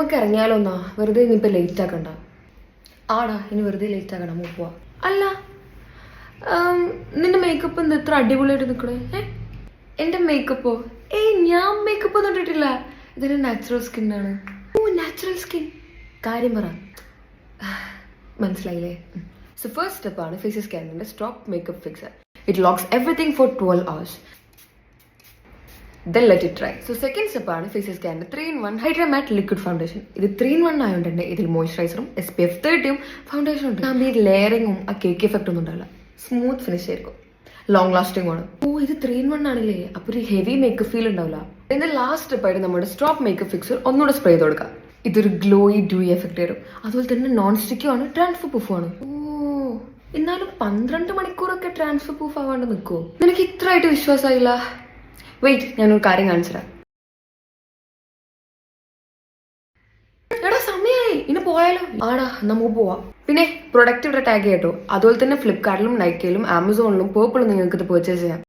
നമുക്ക് ഇറങ്ങിയാലോ എന്നാ, വെറുതെ ഇനിയിപ്പോൾ ലേറ്റ് ആക്കണ്ട. ആടാ, ഇനി വെറുതെ ലേറ്റ് ആക്കണ്ട, നമുക്ക് പോവാ. അല്ല, നിന്റെ മേക്കപ്പ് എന്താ ഇത്ര അടിപൊളിയായിട്ട് നിൽക്കണേ? എൻ്റെ മേക്കപ്പോ? ഞാൻ മേക്കപ്പ് ഒന്നും ഇട്ടിട്ടില്ല. ഇതൊരു നാച്ചുറൽ സ്കിന്നാണ്. ഓ, നാച്ചുറൽ സ്കിൻ. കാര്യം പറ. മനസ്സിലായില്ലേ? സോ ഫസ്റ്റ് സ്റ്റെപ്പാണ് ഫേസ് സ്കാനിൻ്റെ stop makeup fixer. It locks everything for 12 hours. Then let it dry. So second step ആണ് ഫേസ് സ്കാനിൻ്റെ 3-in-1 hydra matte liquid foundation. ഇത് 3-in-1 ആയതുകൊണ്ട് തന്നെ ഇതിൽ മോയ്സ്ചറൈസറും SPF 30 ഫൗണ്ടേഷൻ ഉണ്ട്. ഈ ലെയറിങ്ങും ആ കേക്ക് എഫക്റ്റ് ഒന്നും ഉണ്ടാവില്ല. സ്മൂത്ത് ഫിനിഷ് ആയിരിക്കും, ലോങ് ലാസ്റ്റിംഗ് ആണ്. ഓ, ഇത് 3-in-1 ആണല്ലേ, അപ്പോൾ ഒരു ഹെവി മേക്കപ്പ് ഫീൽ ഉണ്ടാവില്ല. ഇതിന്റെ ലാസ്റ്റ് സ്റ്റെപ്പായിട്ട് നമ്മുടെ സ്റ്റോപ്പ് മേക്കപ്പ് ഫിക്സർ ഒന്നുകൂടെ സ്പ്രേ ചെയ്ത് കൊടുക്കുക. ഇതൊരു ഗ്ലോയി ഡ്യൂയി എഫക്റ്റ് വരും. അതുപോലെ തന്നെ നോൺ സ്റ്റിക്കും ആണ്, ട്രാൻസ്ഫർ പ്രൂഫും ആണ്. ഓ, എന്നാലും 12 മണിക്കൂറൊക്കെ ട്രാൻസ്ഫർ പ്രൂഫ് ആവാണ്ട് നിൽക്കുമോ? നിനക്ക് ഇത്രയായിട്ട് വിശ്വാസമായില്ല? വെയിറ്റ്, ഞാനൊരു കാര്യം കാണിച്ചുതരാം. എടാ, സമയമായി, ഇനി പോയാലോ? ആടാ, നമുക്ക് പോവാം. പിന്നെ പ്രൊഡക്റ്റ് ഇവിടെ ടാഗ് ചെയ്യട്ടോ. അതുപോലെ തന്നെ ഫ്ലിപ്കാർട്ടിലും നൈക്കയിലും ആമസോണിലും പേർപ്പിളും നിങ്ങൾക്ക് ഇത് പർച്ചേസ് ചെയ്യാം.